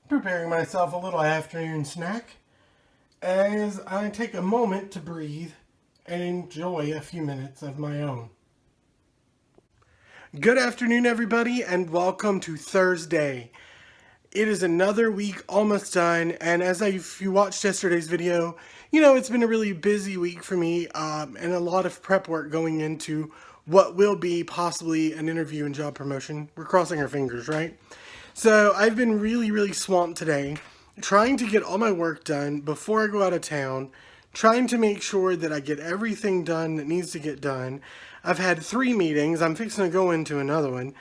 preparing myself a little afternoon snack as I take a moment to breathe and enjoy a few minutes of my own. Good afternoon, everybody, and welcome to Thursday. It is another week almost done, and if you watched yesterday's video, you know it's been a really busy week for me, and a lot of prep work going into what will be possibly an interview and job promotion. We're crossing our fingers, right? So I've been really swamped today, trying to get all my work done before I go out of town, trying to make sure that I get everything done that needs to get done. I've had 3 meetings. I'm fixing to go into another one.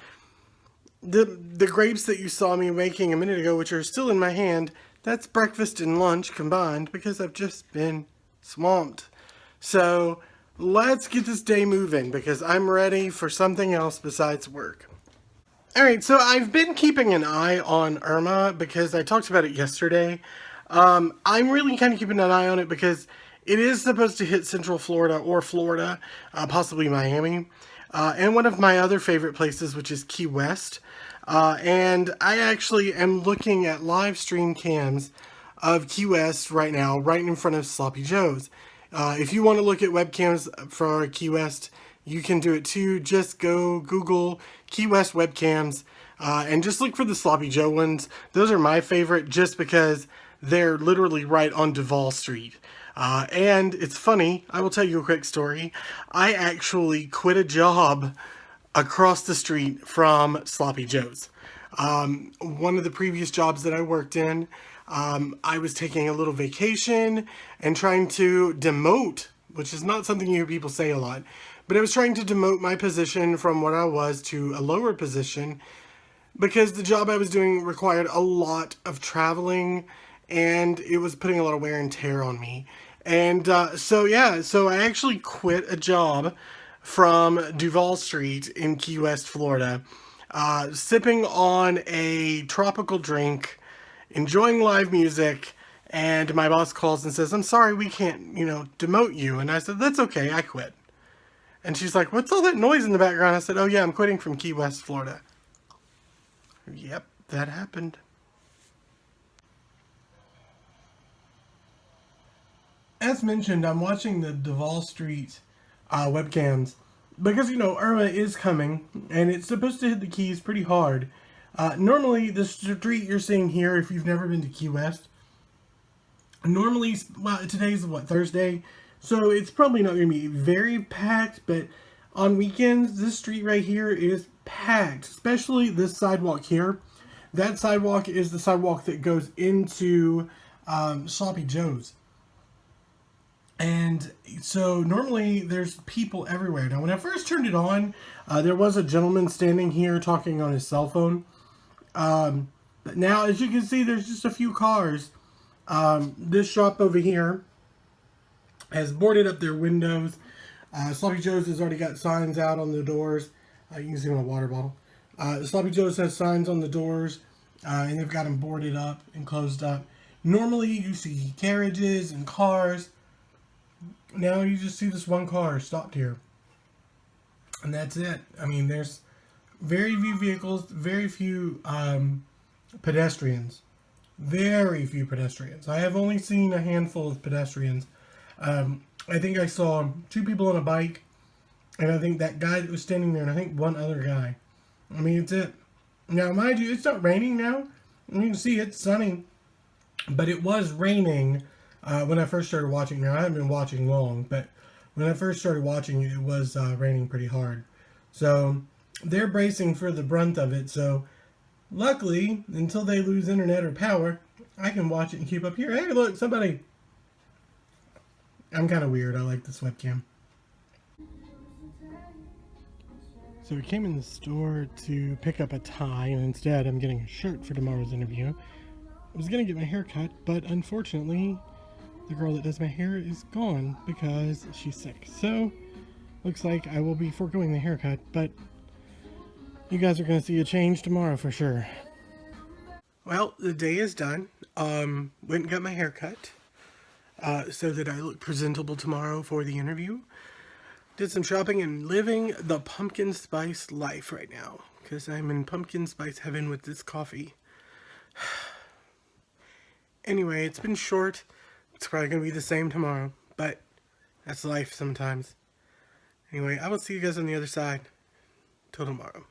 The grapes that you saw me making a minute ago, which are still in my hand, that's breakfast and lunch combined because I've just been swamped. So let's get this day moving because I'm ready for something else besides work. Alright, so I've been keeping an eye on Irma because I talked about it yesterday. I'm really kind of keeping an eye on it because it is supposed to hit Central Florida or Florida, possibly Miami, and one of my other favorite places, which is Key West. And I actually am looking at live stream cams of Key West right now, right in front of Sloppy Joe's. If you want to look at webcams for Key West, you can do it too. Just go Google Key West webcams and just look for the Sloppy Joe ones. Those are my favorite just because they're literally right on Duval Street. And it's funny, I will tell you a quick story. I actually quit a job across the street from Sloppy Joe's. One of the previous jobs that I worked in, I was taking a little vacation and trying to demote, which is not something you hear people say a lot, but I was trying to demote my position from what I was to a lower position because the job I was doing required a lot of traveling and it was putting a lot of wear and tear on me. And so I actually quit a job from Duval Street in Key West, Florida, sipping on a tropical drink, enjoying live music, and my boss calls and says, "I'm sorry, we can't, demote you." And I said, "That's okay, I quit." And she's like, "What's all that noise in the background?" I said, "Oh yeah, I'm quitting from Key West, Florida." Yep, that happened. As mentioned, I'm watching the Duval Street webcams because, Irma is coming and it's supposed to hit the Keys pretty hard. Normally, the street you're seeing here, if you've never been to Key West, normally, well, today's what, Thursday? So it's probably not going to be very packed, but on weekends, this street right here is packed, especially this sidewalk here. That sidewalk is the sidewalk that goes into Sloppy Joe's. And so normally there's people everywhere. Now, when I first turned it on, there was a gentleman standing here talking on his cell phone. But now, as you can see, there's just a few cars. This shop over here has boarded up their windows. Sloppy Joe's has already got signs out on the doors. You can see my water bottle. Sloppy Joe's has signs on the doors, and they've got them boarded up and closed up. Normally, you see carriages and cars. Now you just see this one car stopped here. And that's it. I mean, there's very few vehicles, very few pedestrians. Very few pedestrians. I have only seen a handful of pedestrians. I think I saw 2 people on a bike, and I think that guy that was standing there, and I think one other guy. I mean, it's it. Now, mind you, it's not raining now. You can see it's sunny, but it was raining when I first started watching. Now, I haven't been watching long, but when I first started watching it, it was raining pretty hard. So, they're bracing for the brunt of it. So, luckily, until they lose internet or power, I can watch it and keep up here. Hey, look, somebody. I'm kind of weird. I like this webcam. So we came in the store to pick up a tie, and instead I'm getting a shirt for tomorrow's interview. I was going to get my hair cut, but unfortunately, the girl that does my hair is gone because she's sick. So, looks like I will be foregoing the haircut, but you guys are going to see a change tomorrow for sure. Well, the day is done. Went and got my hair cut so that I look presentable tomorrow for the interview. Did some shopping and living the pumpkin spice life right now because I'm in pumpkin spice heaven with this coffee. Anyway, it's been short. It's probably going to be the same tomorrow, but that's life sometimes. Anyway, I will see you guys on the other side. Till tomorrow.